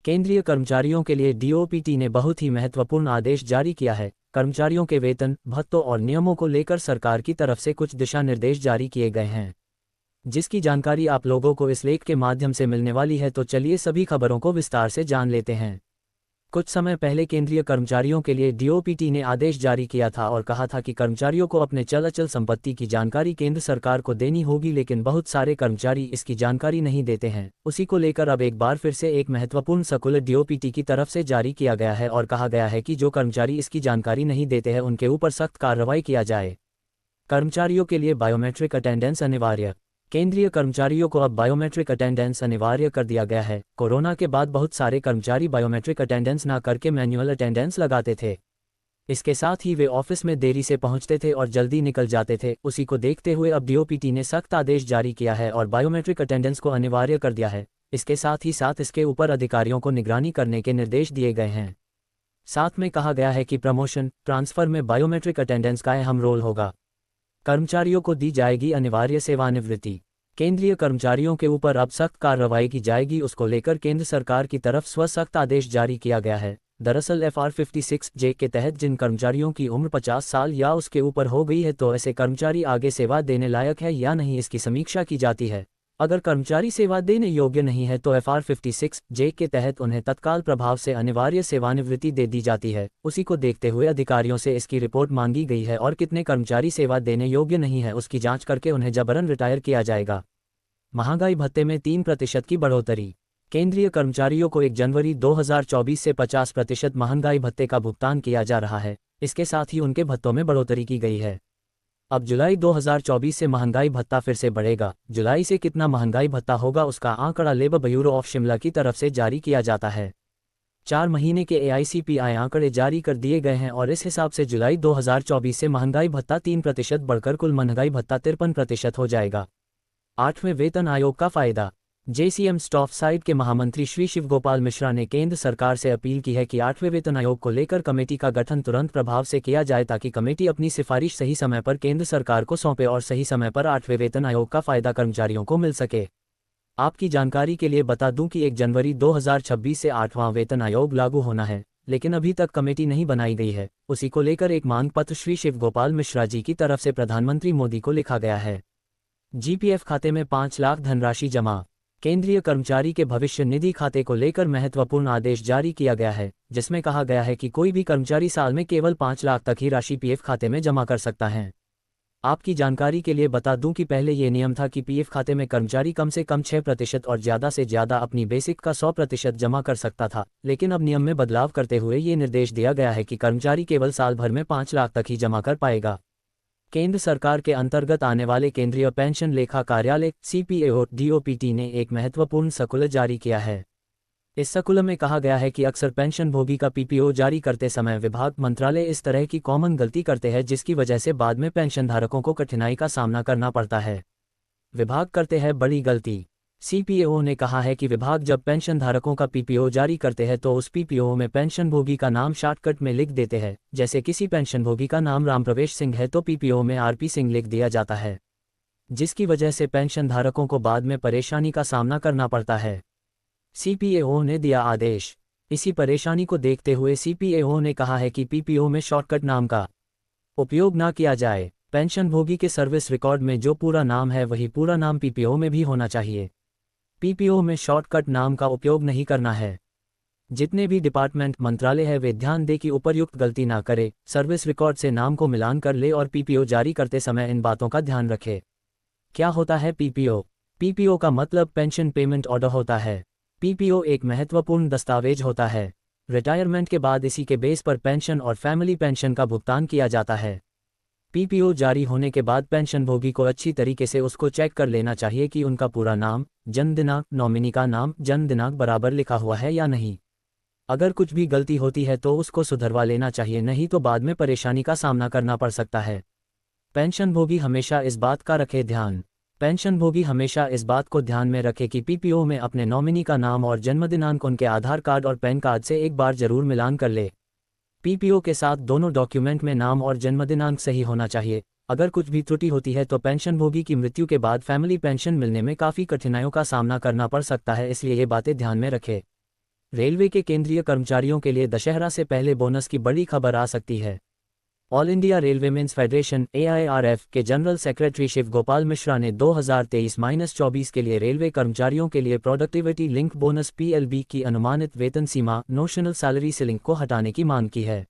केंद्रीय कर्मचारियों के लिए डीओपीटी ने बहुत ही महत्वपूर्ण आदेश जारी किया है। कर्मचारियों के वेतन, भत्तों और नियमों को लेकर सरकार की तरफ से कुछ दिशा निर्देश जारी किए गए हैं, जिसकी जानकारी आप लोगों को इस लेख के माध्यम से मिलने वाली है। तो चलिए सभी खबरों को विस्तार से जान लेते हैं। कुछ समय पहले केंद्रीय कर्मचारियों के लिए डीओपीटी ने आदेश जारी किया था और कहा था कि कर्मचारियों को अपने चल अचल संपत्ति की जानकारी केंद्र सरकार को देनी होगी, लेकिन बहुत सारे कर्मचारी इसकी जानकारी नहीं देते हैं। उसी को लेकर अब एक बार फिर से एक महत्वपूर्ण सर्कुलर डीओपीटी की तरफ से जारी किया गया है और कहा गया है कि जो कर्मचारी इसकी जानकारी नहीं देते हैं उनके ऊपर सख्त कार्रवाई किया जाए। कर्मचारियों के लिए बायोमेट्रिक अटेंडेंस अनिवार्य। केंद्रीय कर्मचारियों को अब बायोमेट्रिक अटेंडेंस अनिवार्य कर दिया गया है। कोरोना के बाद बहुत सारे कर्मचारी बायोमेट्रिक अटेंडेंस ना करके मैन्युअल अटेंडेंस लगाते थे। इसके साथ ही वे ऑफिस में देरी से पहुंचते थे और जल्दी निकल जाते थे। उसी को देखते हुए अब डीओपीटी ने सख्त आदेश जारी किया है और बायोमेट्रिक अटेंडेंस को अनिवार्य कर दिया है। इसके साथ इसके ऊपर अधिकारियों को निगरानी करने के निर्देश दिए गए हैं। साथ में कहा गया है कि प्रमोशन, ट्रांसफर में बायोमेट्रिक अटेंडेंस का अहम रोल होगा। कर्मचारियों को दी जाएगी अनिवार्य सेवानिवृत्ति। केंद्रीय कर्मचारियों के ऊपर अब सख्त कार्रवाई की जाएगी। उसको लेकर केंद्र सरकार की तरफ सख्त आदेश जारी किया गया है। दरअसल FR 56J के तहत जिन कर्मचारियों की उम्र 50 साल या उसके ऊपर हो गई है तो ऐसे कर्मचारी आगे सेवा देने लायक है या नहीं, इसकी समीक्षा की जाती है। अगर कर्मचारी सेवा देने योग्य नहीं है तो FR 56J के तहत उन्हें तत्काल प्रभाव से अनिवार्य सेवानिवृत्ति दे दी जाती है। उसी को देखते हुए अधिकारियों से इसकी रिपोर्ट मांगी गई है और कितने कर्मचारी सेवा देने योग्य नहीं है उसकी जांच करके उन्हें जबरन रिटायर किया जाएगा। महंगाई भत्ते में 3% की बढ़ोतरी। केंद्रीय कर्मचारियों को 1 जनवरी 2024 से 50% महंगाई भत्ते का भुगतान किया जा रहा है। इसके साथ ही उनके भत्तों में बढ़ोतरी की गई है। अब जुलाई 2024 से महंगाई भत्ता फिर से बढ़ेगा। जुलाई से कितना महंगाई भत्ता होगा उसका आंकड़ा लेबर ब्यूरो ऑफ शिमला की तरफ से जारी किया जाता है। 4 महीने के AICPI आंकड़े जारी कर दिए गए हैं और इस हिसाब से जुलाई 2024 से महंगाई भत्ता 3% बढ़कर कुल महंगाई भत्ता 53% हो जाएगा। 8वें वेतन आयोग का फायदा। JCM स्टाफ साइड के महामंत्री श्री शिव गोपाल मिश्रा ने केंद्र सरकार से अपील की है कि 8वें वेतन आयोग को लेकर कमेटी का गठन तुरंत प्रभाव से किया जाए ताकि कमेटी अपनी सिफारिश सही समय पर केंद्र सरकार को सौंपे और सही समय पर 8वें वेतन आयोग का फायदा कर्मचारियों को मिल सके। आपकी जानकारी के लिए बता दूं कि 1 जनवरी 2026 से 8वां वेतन आयोग लागू होना है, लेकिन अभी तक कमेटी नहीं बनाई गई है। उसी को लेकर एक मांग पत्र श्री शिव गोपाल मिश्रा जी की तरफ से प्रधानमंत्री मोदी को लिखा गया है। GPF खाते में 5 लाख धनराशि जमा। केंद्रीय कर्मचारी के भविष्य निधि खाते को लेकर महत्वपूर्ण आदेश जारी किया गया है, जिसमें कहा गया है कि कोई भी कर्मचारी साल में केवल 5 लाख तक ही राशि PF खाते में जमा कर सकता है। आपकी जानकारी के लिए बता दूं कि पहले ये नियम था कि PF खाते में कर्मचारी कम से कम 6% और ज़्यादा से ज़्यादा अपनी बेसिक का 100% जमा कर सकता था, लेकिन अब नियम में बदलाव करते हुए ये निर्देश दिया गया है कि कर्मचारी केवल साल भर में 5 लाख तक ही जमा कर पाएगा। केंद्र सरकार के अंतर्गत आने वाले केंद्रीय पेंशन लेखा कार्यालय CPAO DOPT ने एक महत्वपूर्ण सर्कुलर जारी किया है। इस सर्कुलर में कहा गया है कि अक्सर पेंशन भोगी का PPO जारी करते समय विभाग मंत्रालय इस तरह की कॉमन गलती करते हैं जिसकी वजह से बाद में पेंशनधारकों को कठिनाई का सामना करना पड़ता है। विभाग करते हैं बड़ी गलती। CPAO ने कहा है कि विभाग जब पेंशनधारकों का PPO जारी करते हैं तो उस PPO में पेंशनभोगी का नाम शॉर्टकट में लिख देते हैं। जैसे किसी पेंशनभोगी का नाम रामप्रवेश सिंह है तो PPO में RP सिंह लिख दिया जाता है, जिसकी वजह से पेंशनधारकों को बाद में परेशानी का सामना करना पड़ता है। CPAO ने दिया आदेश। इसी परेशानी को देखते हुए CPAO ने कहा है कि PPO में शॉर्टकट नाम का उपयोग ना किया जाए। पेंशनभोगी के सर्विस रिकॉर्ड में जो पूरा नाम है वही पूरा नाम PPO में भी होना चाहिए। PPO में शॉर्टकट नाम का उपयोग नहीं करना है। जितने भी डिपार्टमेंट मंत्रालय है वे ध्यान दे कि उपरयुक्त गलती ना करे, सर्विस रिकॉर्ड से नाम को मिलान कर ले और PPO जारी करते समय इन बातों का ध्यान रखे। क्या होता है PPO? PPO का मतलब पेंशन पेमेंट ऑर्डर होता है। PPO एक महत्वपूर्ण दस्तावेज होता है। रिटायरमेंट के बाद इसी के बेस पर पेंशन और फैमिली पेंशन का भुगतान किया जाता है। PPO जारी होने के बाद पेंशनभोगी को अच्छी तरीके से उसको चेक कर लेना चाहिए कि उनका पूरा नाम, जन्म दिनांक, नॉमिनी का नाम, जन्म दिनांक बराबर लिखा हुआ है या नहीं। अगर कुछ भी गलती होती है तो उसको सुधरवा लेना चाहिए, नहीं तो बाद में परेशानी का सामना करना पड़ सकता है। पेंशनभोगी हमेशा इस बात का रखे ध्यान। पेंशनभोगी हमेशा इस बात को ध्यान में रखे कि PPO में अपने नॉमिनी का नाम और जन्म दिनांक उनके आधार कार्ड और पैन कार्ड से एक बार जरूर मिलान कर ले। PPO के साथ दोनों डॉक्यूमेंट में नाम और जन्म दिनांक सही होना चाहिए। अगर कुछ भी त्रुटि होती है तो पेंशनभोगी की मृत्यु के बाद फैमिली पेंशन मिलने में काफ़ी कठिनाइयों का सामना करना पड़ सकता है, इसलिए ये बातें ध्यान में रखें। रेलवे के केंद्रीय कर्मचारियों के लिए दशहरा से पहले बोनस की बड़ी खबर आ सकती है। All India railwaymen's federation AIRF के जनरल सेक्रेटरी शिव गोपाल मिश्रा ने 2023-24 के लिए रेलवे कर्मचारियों के लिए प्रोडक्टिविटी लिंक बोनस PLB की अनुमानित वेतन सीमा नोशनल सैलरी सीलिंग को हटाने की मांग की है।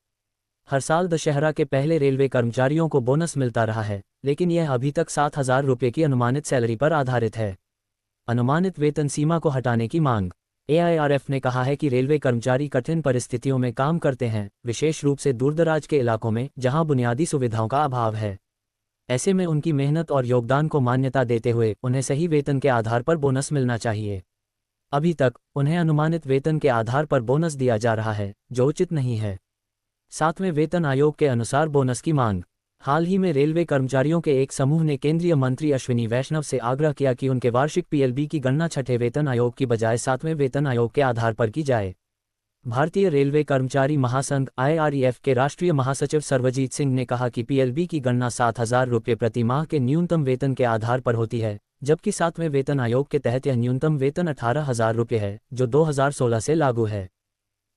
हर साल दशहरा के पहले रेलवे कर्मचारियों को बोनस मिलता रहा है, लेकिन यह अभी तक 7,000 रुपये की अनुमानित सैलरी पर आधारित है। अनुमानित वेतन सीमा को हटाने की मांग। AIRF ने कहा है कि रेलवे कर्मचारी कठिन परिस्थितियों में काम करते हैं, विशेष रूप से दूरदराज के इलाकों में जहां बुनियादी सुविधाओं का अभाव है। ऐसे में उनकी मेहनत और योगदान को मान्यता देते हुए उन्हें सही वेतन के आधार पर बोनस मिलना चाहिए। अभी तक उन्हें अनुमानित वेतन के आधार पर बोनस दिया जा रहा है, जो उचित नहीं है। 7वें वेतन आयोग के अनुसार बोनस की मांग। हाल ही में रेलवे कर्मचारियों के एक समूह ने केंद्रीय मंत्री अश्विनी वैष्णव से आग्रह किया कि उनके वार्षिक PLB की गणना 6ठे वेतन आयोग की बजाय 7वें वेतन आयोग के आधार पर की जाए। भारतीय रेलवे कर्मचारी महासंघ IREF के राष्ट्रीय महासचिव सर्वजीत सिंह ने कहा कि PLB की गणना 7,000 रुपये प्रति माह के न्यूनतम वेतन के आधार पर होती है, जबकि 7वें वेतन आयोग के तहत यह न्यूनतम वेतन 18,000 रुपये है, जो 2016 से लागू है।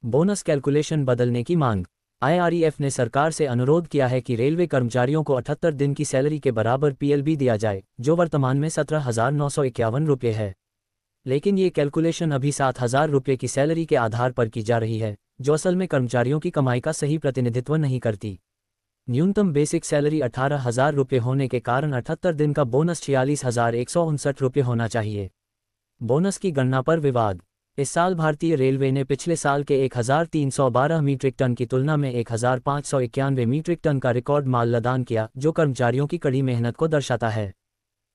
बोनस कैलकुलेशन बदलने की मांग। IREF ने सरकार से अनुरोध किया है कि रेलवे कर्मचारियों को 78 दिन की सैलरी के बराबर PLB दिया जाए, जो वर्तमान में 17,951 रुपये है। लेकिन ये कैलकुलेशन अभी 7,000 रुपये की सैलरी के आधार पर की जा रही है, जो असल में कर्मचारियों की कमाई का सही प्रतिनिधित्व नहीं करती। न्यूनतम बेसिक सैलरी 18,000 रुपये होने के कारण 78 दिन का बोनस 46,159 रुपये होना चाहिए। बोनस की गणना पर विवाद। इस साल भारतीय रेलवे ने पिछले साल के 1,312 मीट्रिक टन की तुलना में 1,591 मीट्रिक टन का रिकॉर्ड माल लदान किया, जो कर्मचारियों की कड़ी मेहनत को दर्शाता है।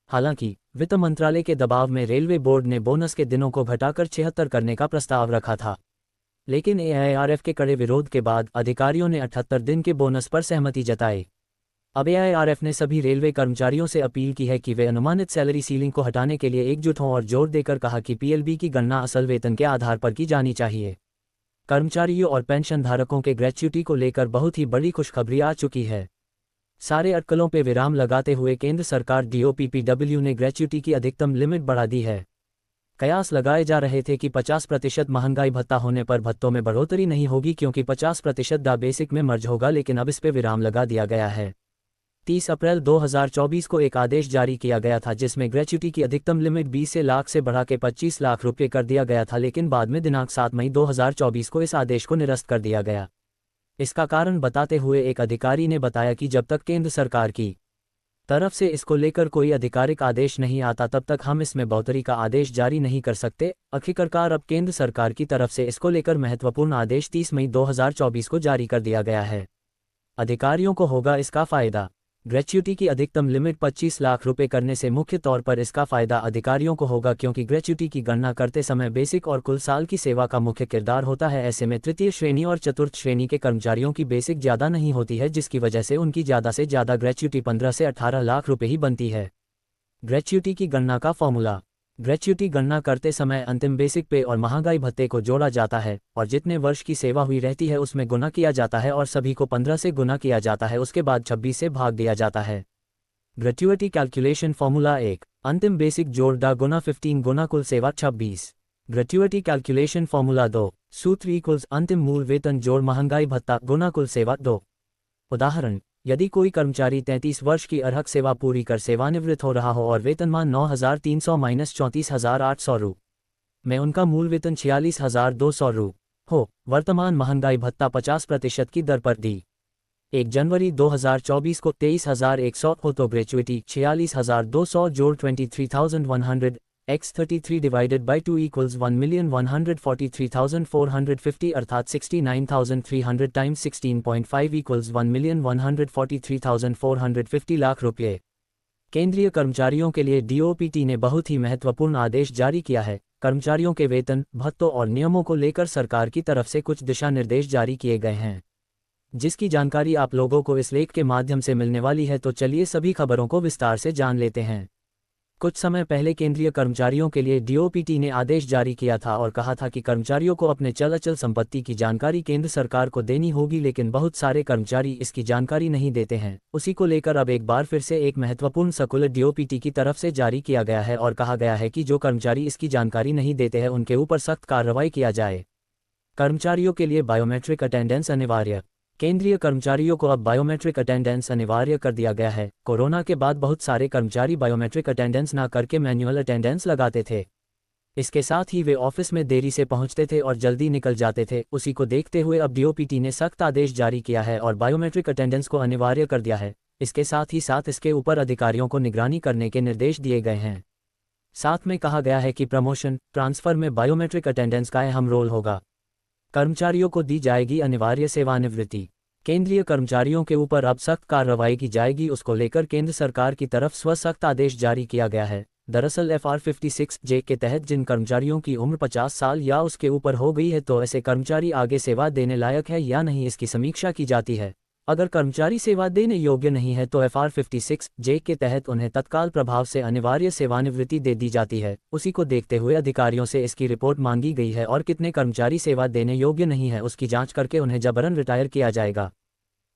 हालांकि वित्त मंत्रालय के दबाव में रेलवे बोर्ड ने बोनस के दिनों को घटाकर 76 करने का प्रस्ताव रखा था, लेकिन AIRF के कड़े विरोध के बाद अधिकारियों ने 78 दिन के बोनस पर सहमति जताई। अब AIRF ने सभी रेलवे कर्मचारियों से अपील की है कि वे अनुमानित सैलरी सीलिंग को हटाने के लिए एकजुट हों और जोर देकर कहा कि PLB की गणना असल वेतन के आधार पर की जानी चाहिए। कर्मचारियों और पेंशन धारकों के ग्रेच्युटी को लेकर बहुत ही बड़ी खुशखबरी आ चुकी है। सारे अटकलों पर विराम लगाते हुए केंद्र सरकार DOPPW ने ग्रेच्युटी की अधिकतम लिमिट बढ़ा दी है। कयास लगाए जा रहे थे कि 50% महंगाई भत्ता होने पर भत्तों में बढ़ोतरी नहीं होगी क्योंकि 50% दा बेसिक में मर्ज होगा, लेकिन अब इस पर विराम लगा दिया गया है। 30 अप्रैल 2024 को एक आदेश जारी किया गया था जिसमें ग्रेच्युटी की अधिकतम लिमिट 20 लाख से बढ़ा के 25 लाख रुपये कर दिया गया था, लेकिन बाद में दिनांक 7 मई 2024 को इस आदेश को निरस्त कर दिया गया। इसका कारण बताते हुए एक अधिकारी ने बताया कि जब तक केंद्र सरकार की तरफ से इसको लेकर कोई आधिकारिक आदेश नहीं आता तब तक हम इसमें बढ़ोतरी का आदेश जारी नहीं कर सकते। आखिरकार अब केंद्र सरकार की तरफ से इसको लेकर महत्वपूर्ण आदेश 30 मई 2024 को जारी कर दिया गया है। अधिकारियों को होगा इसका फायदा। ग्रेच्युटी की अधिकतम लिमिट 25 लाख रुपए करने से मुख्य तौर पर इसका फायदा अधिकारियों को होगा, क्योंकि ग्रेच्युटी की गणना करते समय बेसिक और कुल साल की सेवा का मुख्य किरदार होता है। ऐसे में तृतीय श्रेणी और चतुर्थ श्रेणी के कर्मचारियों की बेसिक ज़्यादा नहीं होती है, जिसकी वजह से उनकी ज़्यादा से ज़्यादा ग्रेच्युटी 15 से 18 लाख रुपये ही बनती है। ग्रेच्युटी की गणना का फॉर्मूला। ग्रेच्युटी गणना करते समय अंतिम बेसिक पे और महंगाई भत्ते को जोड़ा जाता है और जितने वर्ष की सेवा हुई रहती है उसमें गुना किया जाता है और सभी को 15 से गुना किया जाता है, उसके बाद 26 से भाग दिया जाता है। ग्रेच्युटी कैलकुलेशन फॉर्मूला 1 अंतिम बेसिक जोड़ दा गुना 15 गुना कुल सेवा 26। ग्रेच्युटी कैलकुलेशन फॉर्मूला 2 सूत्र इक्वल्स अंतिम मूल वेतन जोड़ महंगाई भत्ता गुना कुल सेवा 2। उदाहरण, यदि कोई कर्मचारी 33 वर्ष की अर्हक सेवा पूरी कर सेवानिवृत्त हो रहा हो और वेतनमान 9,300 माइनस 34,800 रु में उनका मूल वेतन 46,200 रु हो, वर्तमान महंगाई भत्ता 50% की दर पर दी 1 जनवरी 2024 को 23,100 हो, तो ग्रेच्युटी 46,200 जोड़ 23,100 x 33 डिवाइडेड बाई 2 इक्वल्स 1,143,450 अर्थात 69,300 टाइम्स 16.5 इक्वल्स 1,143,450 लाख रुपये। केंद्रीय कर्मचारियों के लिए DOPT ने बहुत ही महत्वपूर्ण आदेश जारी किया है। कर्मचारियों के वेतन, भत्तों और नियमों को लेकर सरकार की तरफ से कुछ दिशा निर्देश जारी किए गए हैं, जिसकी जानकारी आप लोगों को इस लेख के माध्यम से मिलने वाली है। तो चलिए सभी खबरों को विस्तार से जान लेते हैं। कुछ समय पहले केंद्रीय कर्मचारियों के लिए DOPT ने आदेश जारी किया था और कहा था कि कर्मचारियों को अपने चल अचल संपत्ति की जानकारी केंद्र सरकार को देनी होगी, लेकिन बहुत सारे कर्मचारी इसकी जानकारी नहीं देते हैं। उसी को लेकर अब एक बार फिर से एक महत्वपूर्ण सर्कुलर DOPT की तरफ से जारी किया गया है और कहा गया है कि जो कर्मचारी इसकी जानकारी नहीं देते हैं उनके ऊपर सख्त कार्रवाई किया जाए। कर्मचारियों के लिए बायोमेट्रिक अटेंडेंस अनिवार्य। केंद्रीय कर्मचारियों को अब बायोमेट्रिक अटेंडेंस अनिवार्य कर दिया गया है। कोरोना के बाद बहुत सारे कर्मचारी बायोमेट्रिक अटेंडेंस ना करके मैन्युअल अटेंडेंस लगाते थे। इसके साथ ही वे ऑफिस में देरी से पहुंचते थे और जल्दी निकल जाते थे। उसी को देखते हुए अब डीओपीटी ने सख्त आदेश जारी किया है और बायोमेट्रिक अटेंडेंस को अनिवार्य कर दिया है। इसके साथ ही इसके ऊपर अधिकारियों को निगरानी करने के निर्देश दिए गए हैं। साथ में कहा गया है कि प्रमोशन, ट्रांसफर में बायोमेट्रिक अटेंडेंस का अहम रोल होगा। कर्मचारियों को दी जाएगी अनिवार्य सेवानिवृत्ति। केंद्रीय कर्मचारियों के ऊपर अब सख्त कार्रवाई की जाएगी, उसको लेकर केंद्र सरकार की तरफ सख्त आदेश जारी किया गया है। दरअसल FR 56J के तहत जिन कर्मचारियों की उम्र 50 साल या उसके ऊपर हो गई है तो ऐसे कर्मचारी आगे सेवा देने लायक है या नहीं, इसकी समीक्षा की जाती है। अगर कर्मचारी सेवा देने योग्य नहीं है तो FR 56J के तहत उन्हें तत्काल प्रभाव से अनिवार्य सेवानिवृत्ति दे दी जाती है। उसी को देखते हुए अधिकारियों से इसकी रिपोर्ट मांगी गई है और कितने कर्मचारी सेवा देने योग्य नहीं है उसकी जांच करके उन्हें जबरन रिटायर किया जाएगा।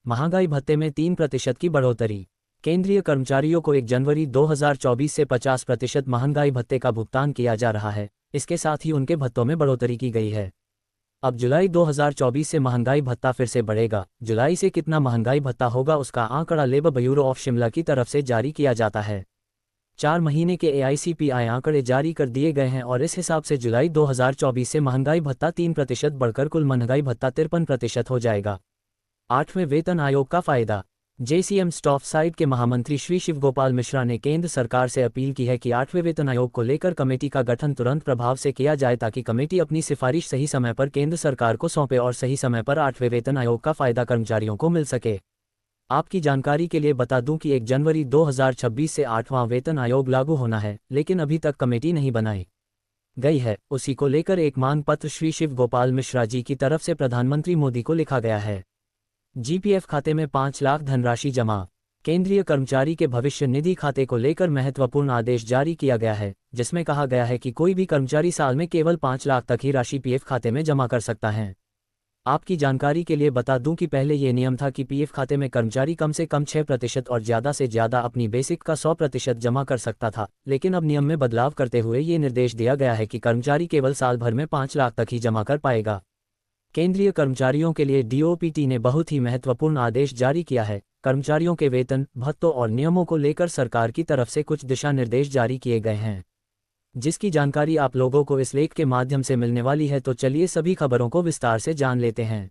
महंगाई भत्ते में 3% की बढ़ोतरी। केंद्रीय कर्मचारियों को 1 जनवरी 2024 से 50% महंगाई भत्ते का भुगतान किया जा रहा है। इसके साथ ही उनके भत्तों में बढ़ोतरी की गई है। अब जुलाई 2024 से महंगाई भत्ता फिर से बढ़ेगा। जुलाई से कितना महंगाई भत्ता होगा उसका आंकड़ा लेबर ब्यूरो ऑफ शिमला की तरफ से जारी किया जाता है। 4 महीने के AICPI आंकड़े जारी कर दिए गए हैं और इस हिसाब से जुलाई 2024 से महंगाई भत्ता 3% बढ़कर कुल महंगाई भत्ता 53% हो जाएगा। 8वें वेतन आयोग का फायदा। JCM स्टाफ साइड के महामंत्री श्री शिव गोपाल मिश्रा ने केंद्र सरकार से अपील की है कि 8वें वेतन आयोग को लेकर कमेटी का गठन तुरंत प्रभाव से किया जाए ताकि कमेटी अपनी सिफारिश सही समय पर केंद्र सरकार को सौंपे और सही समय पर 8वें वेतन आयोग का फायदा कर्मचारियों को मिल सके। आपकी जानकारी के लिए बता दूं कि 1 जनवरी 2026 से 8वां वेतन आयोग लागू होना है, लेकिन अभी तक कमेटी नहीं बनाई गई है। उसी को लेकर एक मांग पत्र श्री शिव गोपाल मिश्रा जी की तरफ से प्रधानमंत्री मोदी को लिखा गया है। GPF खाते में 5 लाख धनराशि जमा। केंद्रीय कर्मचारी के भविष्य निधि खाते को लेकर महत्वपूर्ण आदेश जारी किया गया है, जिसमें कहा गया है कि कोई भी कर्मचारी साल में केवल 5 लाख तक ही राशि PF खाते में जमा कर सकता है। आपकी जानकारी के लिए बता दूं कि पहले ये नियम था कि PF खाते में कर्मचारी कम से कम 6% और ज़्यादा से ज़्यादा अपनी बेसिक का 100% जमा कर सकता था, लेकिन अब नियम में बदलाव करते हुए ये निर्देश दिया गया है कि कर्मचारी केवल साल भर में 5 लाख तक ही जमा कर पाएगा। केंद्रीय कर्मचारियों के लिए DOPT ने बहुत ही महत्वपूर्ण आदेश जारी किया है। कर्मचारियों के वेतन, भत्तों और नियमों को लेकर सरकार की तरफ से कुछ दिशा निर्देश जारी किए गए हैं, जिसकी जानकारी आप लोगों को इस लेख के माध्यम से मिलने वाली है। तो चलिए सभी खबरों को विस्तार से जान लेते हैं।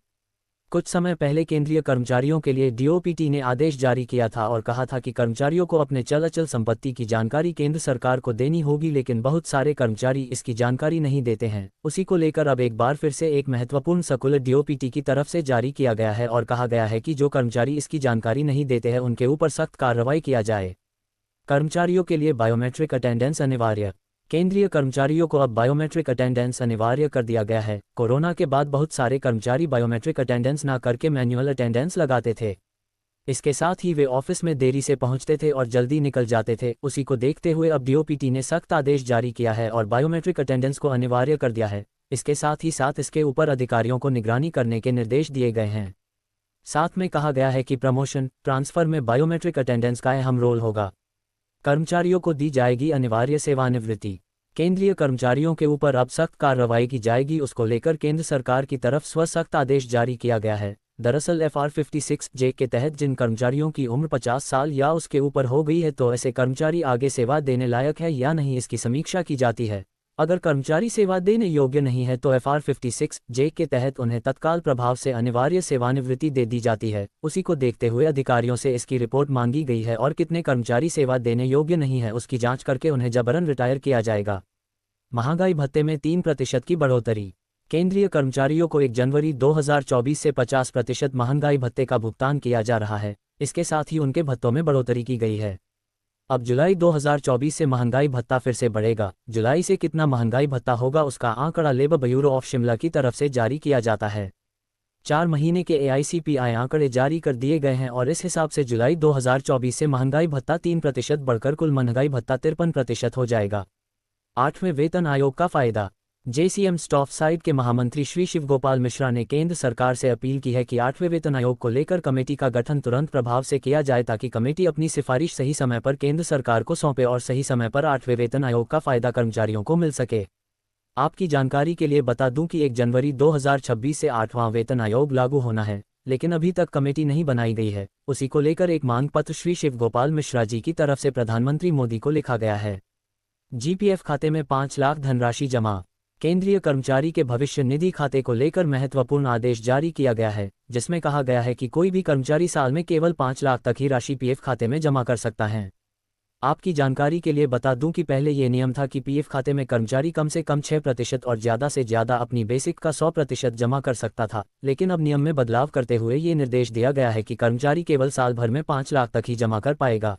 कुछ समय पहले केंद्रीय कर्मचारियों के लिए DOPT ने आदेश जारी किया था और कहा था कि कर्मचारियों को अपने चल अचल संपत्ति की जानकारी केंद्र सरकार को देनी होगी, लेकिन बहुत सारे कर्मचारी इसकी जानकारी नहीं देते हैं। उसी को लेकर अब एक बार फिर से एक महत्वपूर्ण सर्कुलर DOPT की तरफ से जारी किया गया है और कहा गया है कि जो कर्मचारी इसकी जानकारी नहीं देते हैं उनके ऊपर सख्त कार्रवाई किया जाए। कर्मचारियों के लिए बायोमेट्रिक अटेंडेंस अनिवार्य। केंद्रीय कर्मचारियों को अब बायोमेट्रिक अटेंडेंस अनिवार्य कर दिया गया है। कोरोना के बाद बहुत सारे कर्मचारी बायोमेट्रिक अटेंडेंस ना करके मैन्युअल अटेंडेंस लगाते थे। इसके साथ ही वे ऑफिस में देरी से पहुंचते थे और जल्दी निकल जाते थे। उसी को देखते हुए अब DOPT ने सख्त आदेश जारी किया है और बायोमेट्रिक अटेंडेंस को अनिवार्य कर दिया है। इसके साथ ही इसके ऊपर अधिकारियों को निगरानी करने के निर्देश दिए गए हैं। साथ में कहा गया है कि प्रमोशन, ट्रांसफर में बायोमेट्रिक अटेंडेंस का अहम रोल होगा। कर्मचारियों को दी जाएगी अनिवार्य सेवानिवृत्ति। केंद्रीय कर्मचारियों के ऊपर अब सख्त कार्रवाई की जाएगी, उसको लेकर केंद्र सरकार की तरफ सख्त आदेश जारी किया गया है। दरअसल FR 56J के तहत जिन कर्मचारियों की उम्र 50 साल या उसके ऊपर हो गई है तो ऐसे कर्मचारी आगे सेवा देने लायक है या नहीं, इसकी समीक्षा की जाती है। अगर कर्मचारी सेवा देने योग्य नहीं है तो FR 56J के तहत उन्हें तत्काल प्रभाव से अनिवार्य सेवानिवृत्ति दे दी जाती है। उसी को देखते हुए अधिकारियों से इसकी रिपोर्ट मांगी गई है और कितने कर्मचारी सेवा देने योग्य नहीं है उसकी जांच करके उन्हें जबरन रिटायर किया जाएगा। महंगाई भत्ते में 3% की बढ़ोतरी। केंद्रीय कर्मचारियों को 1 जनवरी 2024 से 50% महंगाई भत्ते का भुगतान किया जा रहा है। इसके साथ ही उनके भत्तों में बढ़ोतरी की गई है। अब जुलाई 2024 से महंगाई भत्ता फिर से बढ़ेगा। जुलाई से कितना महंगाई भत्ता होगा उसका आंकड़ा लेबर ब्यूरो ऑफ शिमला की तरफ से जारी किया जाता है। 4 महीने के AICPI आंकड़े जारी कर दिए गए हैं और इस हिसाब से जुलाई 2024 से महंगाई भत्ता 3% बढ़कर कुल महंगाई भत्ता 53% हो जाएगा। 8वें वेतन आयोग का फायदा। JCM स्टाफ साइड के महामंत्री श्री शिव गोपाल मिश्रा ने केंद्र सरकार से अपील की है कि 8वें वेतन आयोग को लेकर कमेटी का गठन तुरंत प्रभाव से किया जाए ताकि कमेटी अपनी सिफारिश सही समय पर केंद्र सरकार को सौंपे और सही समय पर 8वें वेतन आयोग का फायदा कर्मचारियों को मिल सके। आपकी जानकारी के लिए बता दूं कि 1 जनवरी 2026 से 8वां वेतन आयोग लागू होना है, लेकिन अभी तक कमेटी नहीं बनाई गई है। उसी को लेकर एक मांग पत्र श्री शिव गोपाल मिश्रा जी की तरफ से प्रधानमंत्री मोदी को लिखा गया है। जीपीएफ खाते में 5 लाख धनराशि जमा। केंद्रीय कर्मचारी के भविष्य निधि खाते को लेकर महत्वपूर्ण आदेश जारी किया गया है, जिसमें कहा गया है कि कोई भी कर्मचारी साल में केवल 5 लाख तक ही राशि पीएफ खाते में जमा कर सकता है। आपकी जानकारी के लिए बता दूं कि पहले ये नियम था कि पीएफ खाते में कर्मचारी कम से कम 6% और ज़्यादा से ज़्यादा अपनी बेसिक का 100% जमा कर सकता था, लेकिन अब नियम में बदलाव करते हुए ये निर्देश दिया गया है कि कर्मचारी केवल साल भर में 5 लाख तक ही जमा कर पाएगा।